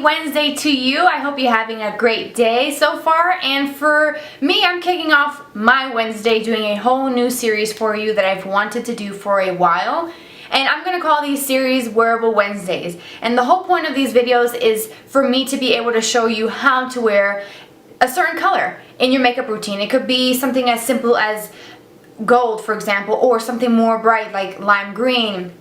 Wednesday to you. I hope you're having a great day so far. And for me, I'm kicking off my Wednesday doing a whole new series for you that I've wanted to do for a while. And I'm going to call these series Wearable Wednesdays. And the whole point of these videos is for me to be able to show you how to wear a certain color in your makeup routine. It could be something as simple as gold, for example, or something more bright like lime green,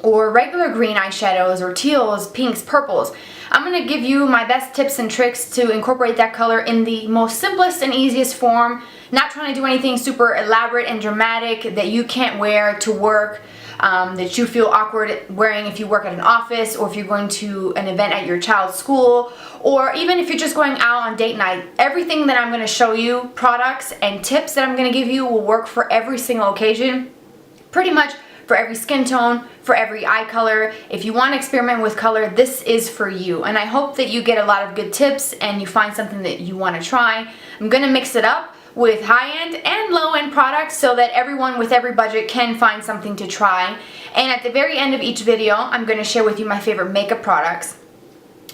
or regular green eyeshadows, or teals, pinks, purples. I'm going to give you my best tips and tricks to incorporate that color in the most simplest and easiest form. Not trying to do anything super elaborate and dramatic that you can't wear to work, that you feel awkward wearing if you work at an office, or if you're going to an event at your child's school, or even if you're just going out on date night. Everything that I'm going to show you, products and tips that I'm going to give you, will work for every single occasion, pretty much for every skin tone, for every eye color. If you want to experiment with color, this is for you. And I hope that you get a lot of good tips and you find something that you want to try. I'm going to mix it up with high-end and low-end products so that everyone with every budget can find something to try. And at the very end of each video, I'm going to share with you my favorite makeup products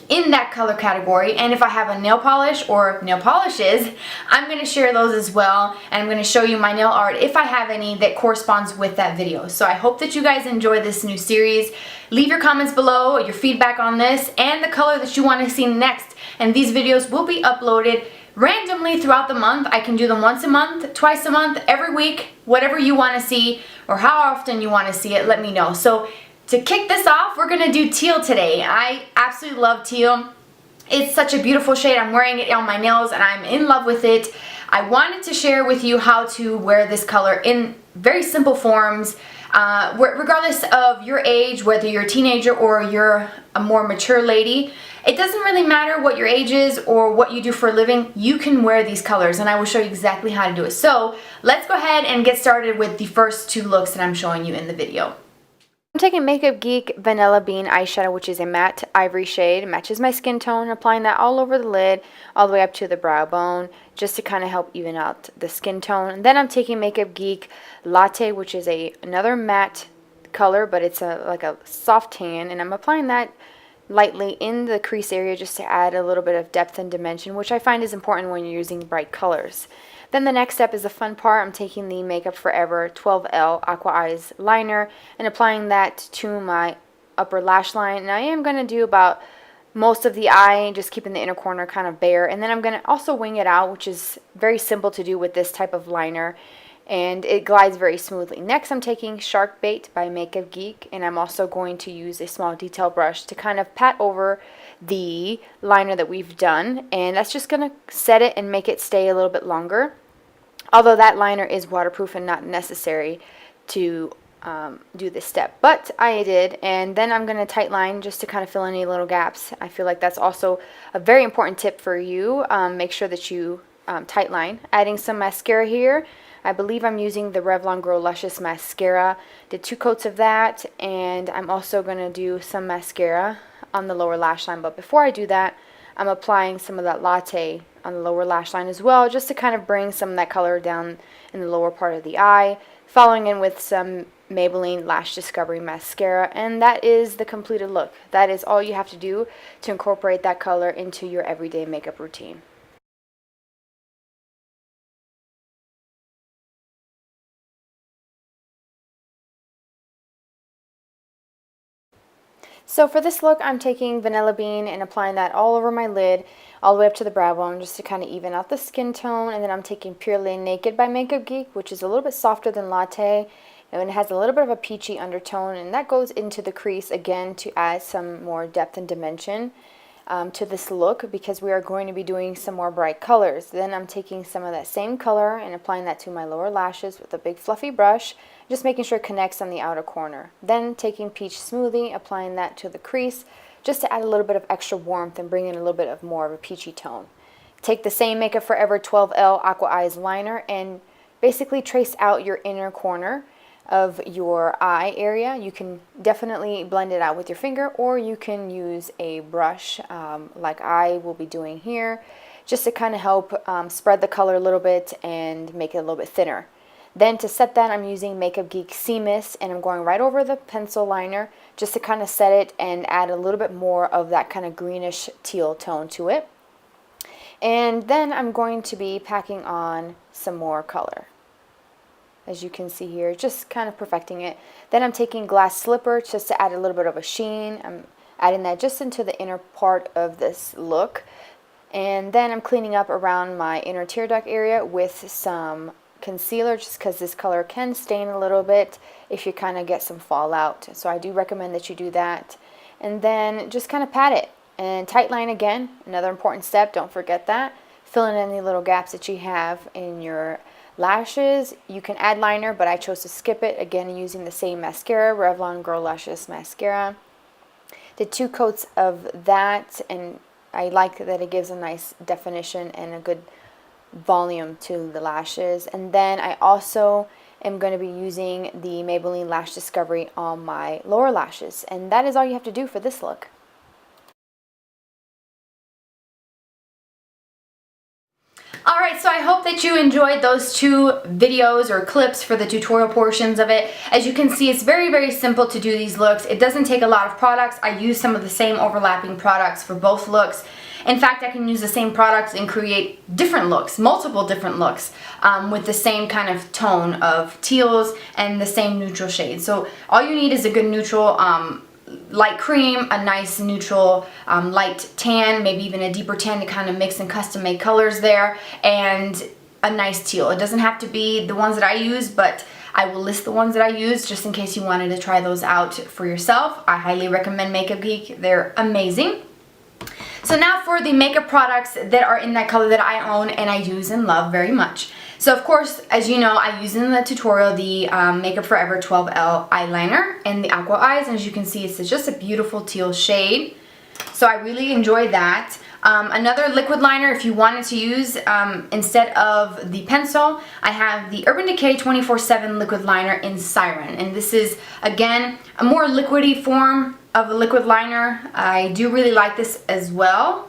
in that color category. And if I have a nail polish or nail polishes, I'm going to share those as well. And I'm going to show you my nail art if I have any that corresponds with that video. So I hope that you guys enjoy this new series. Leave your comments below, your feedback on this, and the color that you want to see next. And these videos will be uploaded randomly throughout the month. I can do them once a month, twice a month, every week, whatever you want to see, or how often you want to see it, let me know. So to kick this off, we're going to do teal today. I absolutely love teal. It's such a beautiful shade. I'm wearing it on my nails and I'm in love with it. I wanted to share with you how to wear this color in very simple forms, regardless of your age, whether you're a teenager or you're a more mature lady. It doesn't really matter what your age is or what you do for a living. You can wear these colors, and I will show you exactly how to do it. So let's go ahead and get started with the first two looks that I'm showing you in the video. I'm taking Makeup Geek Vanilla Bean eyeshadow, which is a matte ivory shade. It matches my skin tone. Applying that all over the lid, all the way up to the brow bone, just to kind of help even out the skin tone. And then I'm taking Makeup Geek Latte, which is another matte color, but it's like a soft tan, and I'm applying that lightly in the crease area just to add a little bit of depth and dimension, which I find is important when you're using bright colors. Then the next step is the fun part. I'm taking the Up Forever 12L Aqua Eyes liner and applying that to my upper lash line. And I am going to do about most of the eye, just keeping the inner corner kind of bare. And then I'm going to also wing it out, which is very simple to do with this type of liner, and it glides very smoothly. Next, I'm taking Shark Bait by Makeup Geek, and I'm also going to use a small detail brush to kind of pat over the liner that we've done, and that's just going to set it and make it stay a little bit longer. Although that liner is waterproof and not necessary to do this step, but I did. And then I'm going to tight line just to kind of fill any little gaps. I feel like that's also a very important tip for you. Make sure that you tight line. Adding some mascara here. I believe I'm using the Revlon Grow Luscious mascara. Did 2 coats of that, and I'm also going to do some mascara on the lower lash line. But before I do that, I'm applying some of that Latte on the lower lash line as well, just to kind of bring some of that color down in the lower part of the eye, following in with some Maybelline Lash Discovery mascara, and that is the completed look. That is all you have to do to incorporate that color into your everyday makeup routine. So for this look, I'm taking Vanilla Bean and applying that all over my lid, all the way up to the brow bone, just to kind of even out the skin tone. And then I'm taking Purely Naked by Makeup Geek, which is a little bit softer than Latte, and it has a little bit of a peachy undertone, and that goes into the crease again to add some more depth and dimension to this look, because we are going to be doing some more bright colors. Then I'm taking some of that same color and applying that to my lower lashes with a big fluffy brush, just making sure it connects on the outer corner. Then taking Peach Smoothie, applying that to the crease just to add a little bit of extra warmth and bring in a little bit of more of a peachy tone. Take the same Makeup Forever 12L Aqua Eyes liner and basically trace out your inner corner of your eye area. You can definitely blend it out with your finger, or you can use a brush like I will be doing here, just to kind of help spread the color a little bit and make it a little bit thinner. Then to set that, I'm using Makeup Geek Sea Mist, and I'm going right over the pencil liner just to kind of set it and add a little bit more of that kind of greenish teal tone to it. And then I'm going to be packing on some more color. As you can see here, just kind of perfecting it. Then I'm taking Glass Slipper just to add a little bit of a sheen. I'm adding that just into the inner part of this look. And then I'm cleaning up around my inner tear duct area with some concealer, just because this color can stain a little bit if you kind of get some fallout. So I do recommend that you do that. And then just kind of pat it. And tight line again, another important step, don't forget that. Fill in any little gaps that you have in your lashes. You can add liner, but I chose to skip it, again using the same mascara, Revlon Grow Luscious mascara. Did 2 coats of that, and I like that it gives a nice definition and a good volume to the lashes. And then I also am going to be using the Maybelline Lash Discovery on my lower lashes. And that is all you have to do for this look. Alright, so I hope that you enjoyed those 2 videos or clips for the tutorial portions of it. As you can see, it's very, very simple to do these looks. It doesn't take a lot of products. I use some of the same overlapping products for both looks. In fact, I can use the same products and create different looks, multiple different looks, with the same kind of tone of teals and the same neutral shade. So all you need is a good neutral light cream, a nice neutral light tan, maybe even a deeper tan to kind of mix and custom make colors there, and a nice teal. It doesn't have to be the ones that I use, but I will list the ones that I use just in case you wanted to try those out for yourself. I highly recommend Makeup Geek. They're amazing. So now for the makeup products that are in that color that I own and I use and love very much. So of course, as you know, I use in the tutorial the Makeup Forever 12L eyeliner and the Aqua Eyes, and as you can see, it's just a beautiful teal shade. So I really enjoy that. Another liquid liner, if you wanted to use, instead of the pencil, I have the Urban Decay 24/7 liquid liner in Siren. And this is, again, a more liquidy form of a liquid liner. I do really like this as well.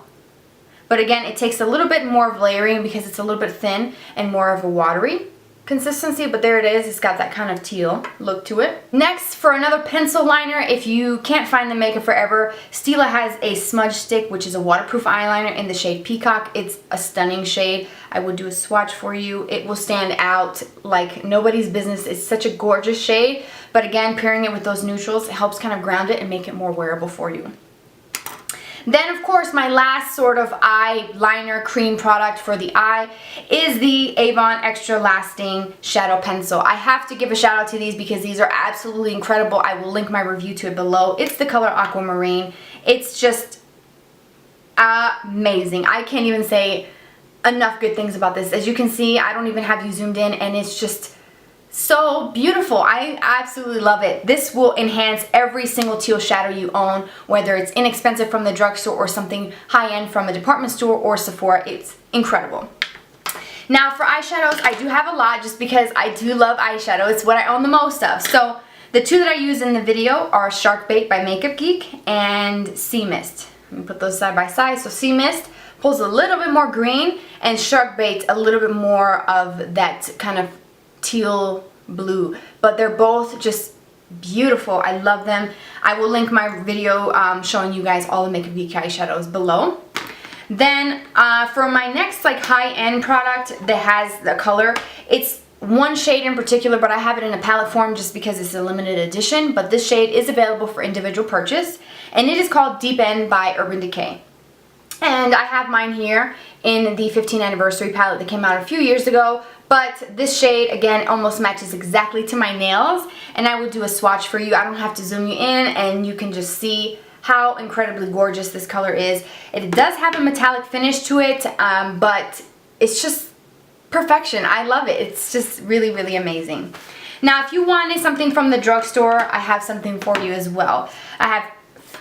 But again, it takes a little bit more of layering because it's a little bit thin and more of a watery consistency, but there it is. It's got that kind of teal look to it. Next, for another pencil liner, if you can't find the Makeup Forever, Stila has a smudge stick, which is a waterproof eyeliner in the shade Peacock. It's a stunning shade. I will do a swatch for you. It will stand out like nobody's business. It's such a gorgeous shade, but again, pairing it with those neutrals, it helps kind of ground it and make it more wearable for you. Then, of course, my last sort of eyeliner cream product for the eye is the Avon Extra Lasting Shadow Pencil. I have to give a shout out to these because these are absolutely incredible. I will link my review to it below. It's the color Aquamarine. It's just amazing. I can't even say enough good things about this. As you can see, I don't even have you zoomed in, and it's just so beautiful. I absolutely love it. This will enhance every single teal shadow you own, whether it's inexpensive from the drugstore or something high-end from a department store or Sephora. It's incredible. Now for eyeshadows, I do have a lot just because I do love eyeshadow. It's what I own the most of. So the 2 that I use in the video are Shark Bait by Makeup Geek and Sea Mist. Let me put those side by side. So Sea Mist pulls a little bit more green, and Shark Bait a little bit more of that kind of teal blue, but they're both just beautiful. I love them. I will link my video showing you guys all the Makeup Geek eyeshadows below. Then for my next like high-end product that has the color, it's one shade in particular, but I have it in a palette form just because it's a limited edition, but this shade is available for individual purchase, and it is called Deep End by Urban Decay. And I have mine here in the 15th anniversary palette that came out a few years ago, but this shade again almost matches exactly to my nails, and I will do a swatch for you. I don't have to zoom you in, and you can just see how incredibly gorgeous this color is. It does have a metallic finish to it, but it's just perfection. I love it. It's just really, really amazing. Now if you wanted something from the drugstore, I have something for you as well. I have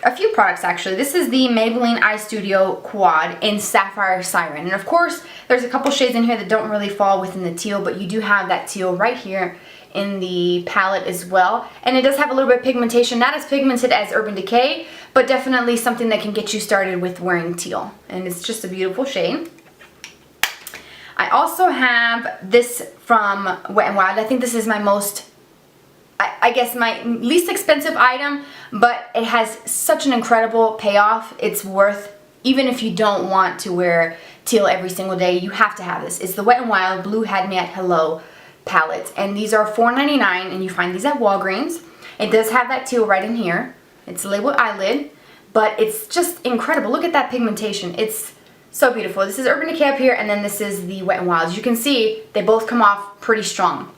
a few products actually. This is the Maybelline EyeStudio Quad in Sapphire Siren. And of course, there's a couple shades in here that don't really fall within the teal, but you do have that teal right here in the palette as well. And it does have a little bit of pigmentation, not as pigmented as Urban Decay, but definitely something that can get you started with wearing teal. And it's just a beautiful shade. I also have this from Wet n Wild. I think this is my most, I guess my least expensive item, but it has such an incredible payoff. It's worth, even if you don't want to wear teal every single day, you have to have this. It's the Wet n Wild Blue Had Me at Hello palette, and these are $4.99, and you find these at Walgreens. It does have that teal right in here. It's labeled eyelid, but it's just incredible. Look at that pigmentation. It's so beautiful. This is Urban Decay up here, and then this is the Wet n Wild. As you can see, they both come off pretty strong.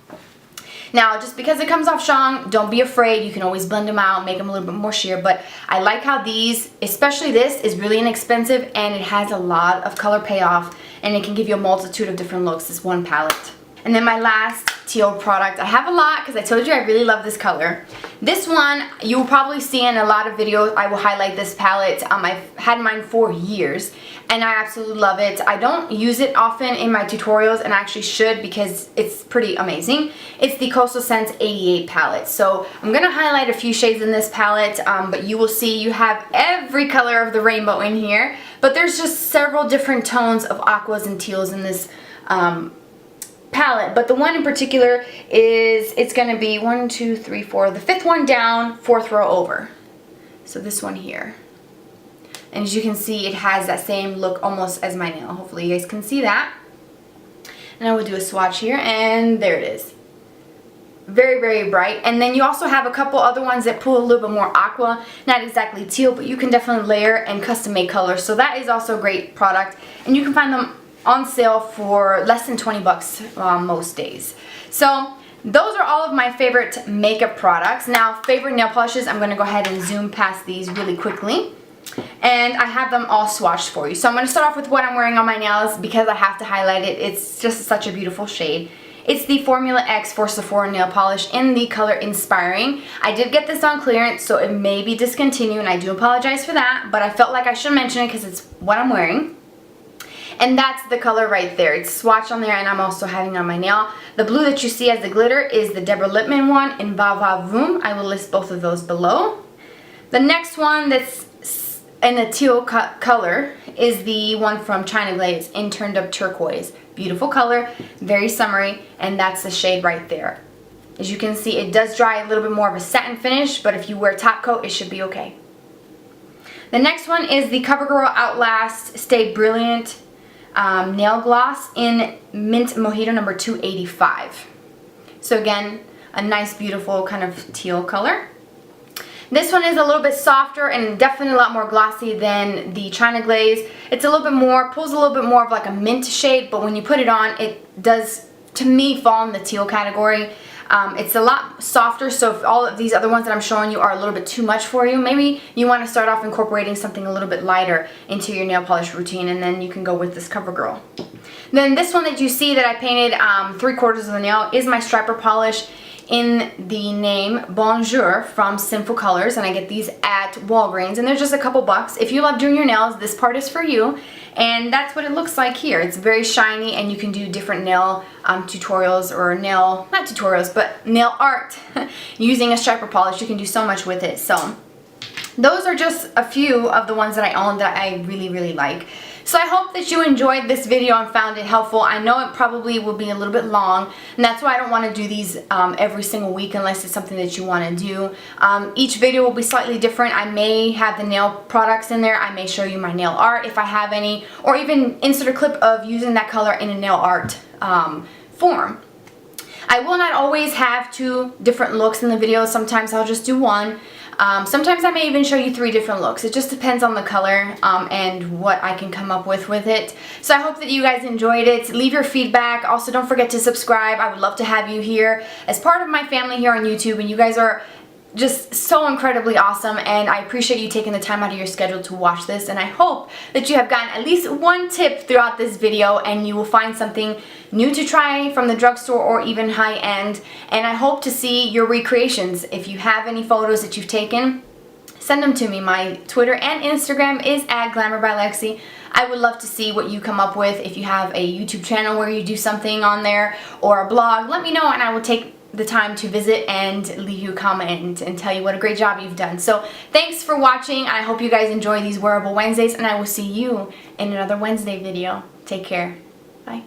Now, just because it comes off strong, don't be afraid. You can always blend them out, make them a little bit more sheer, but I like how these, especially this, is really inexpensive, and it has a lot of color payoff, and it can give you a multitude of different looks, this one palette. And then my last teal product, I have a lot because I told you I really love this color. This one, you'll probably see in a lot of videos, I will highlight this palette. I've had mine for years, and I absolutely love it. I don't use it often in my tutorials, and I actually should because it's pretty amazing. It's the Coastal Scents 88 palette. So I'm going to highlight a few shades in this palette, but you will see you have every color of the rainbow in here, but there's just several different tones of aquas and teals in this palette, but the one in particular is, it's going to be 1, 2, 3, 4, the 5th one down, 4th row over. So this one here. And as you can see, it has that same look almost as my nail. Hopefully you guys can see that. And I will do a swatch here, and there it is. Very, very bright. And then you also have a couple other ones that pull a little bit more aqua. Not exactly teal, but you can definitely layer and custom make colors. So that is also a great product. And you can find them on sale for less than 20 bucks most days. So those are all of my favorite makeup products. Now, favorite nail polishes, I'm going to go ahead and zoom past these really quickly. And I have them all swatched for you. So I'm going to start off with what I'm wearing on my nails because I have to highlight it. It's just such a beautiful shade. It's the Formula X for Sephora nail polish in the color Inspiring. I did get this on clearance, so it may be discontinued, and I do apologize for that, but I felt like I should mention it because it's what I'm wearing. And that's the color right there. It's swatched on there, and I'm also having it on my nail. The blue that you see as the glitter is the Deborah Lippmann one in Va Va Voom. I will list both of those below. The next one that's in a teal color is the one from China Glaze in Turned Up Turquoise. Beautiful color, very summery, and that's the shade right there. As you can see, it does dry a little bit more of a satin finish, but if you wear top coat, it should be okay. The next one is the CoverGirl Outlast Stay Brilliant nail gloss in Mint Mojito number 285. So again, a nice beautiful kind of teal color. This one is a little bit softer and definitely a lot more glossy than the China Glaze. It's a little bit more, pulls a little bit more of like a mint shade, but when you put it on, it does, to me, fall in the teal category. It's a lot softer, so if all of these other ones that I'm showing you are a little bit too much for you, maybe you want to start off incorporating something a little bit lighter into your nail polish routine, and then you can go with this CoverGirl. Then this one that you see that I painted 3/4 of the nail is my striper polish in the name Bonjour from Sinful Colors, and I get these at Walgreens, and they're just a couple bucks. If you love doing your nails, this part is for you, and that's what it looks like here. It's very shiny, and you can do different nail tutorials, or nail, not tutorials, but nail art using a striper polish. You can do so much with it. So those are just a few of the ones that I own that I really, really like. So I hope that you enjoyed this video and found it helpful. I know it probably will be a little bit long, and that's why I don't want to do these every single week unless it's something that you want to do. Each video will be slightly different. I may have the nail products in there. I may show you my nail art if I have any, or even insert a clip of using that color in a nail art form. I will not always have 2 different looks in the video. Sometimes I'll just do one. Sometimes I may even show you 3 different looks. It just depends on the color and what I can come up with it. So I hope that you guys enjoyed it. Leave your feedback. Also, don't forget to subscribe. I would love to have you here as part of my family here on YouTube, and you guys are just so incredibly awesome, and I appreciate you taking the time out of your schedule to watch this, and I hope that you have gotten at least one tip throughout this video, and you will find something new to try from the drugstore or even high-end, and I hope to see your recreations. If you have any photos that you've taken, send them to me. My Twitter and Instagram is @GlamourByLexi. I would love to see what you come up with. If you have a YouTube channel where you do something on there, or a blog, let me know, and I will take the time to visit and leave you a comment and tell you what a great job you've done. So thanks for watching. I hope you guys enjoy these Wearable Wednesdays, and I will see you in another Wednesday video. Take care. Bye.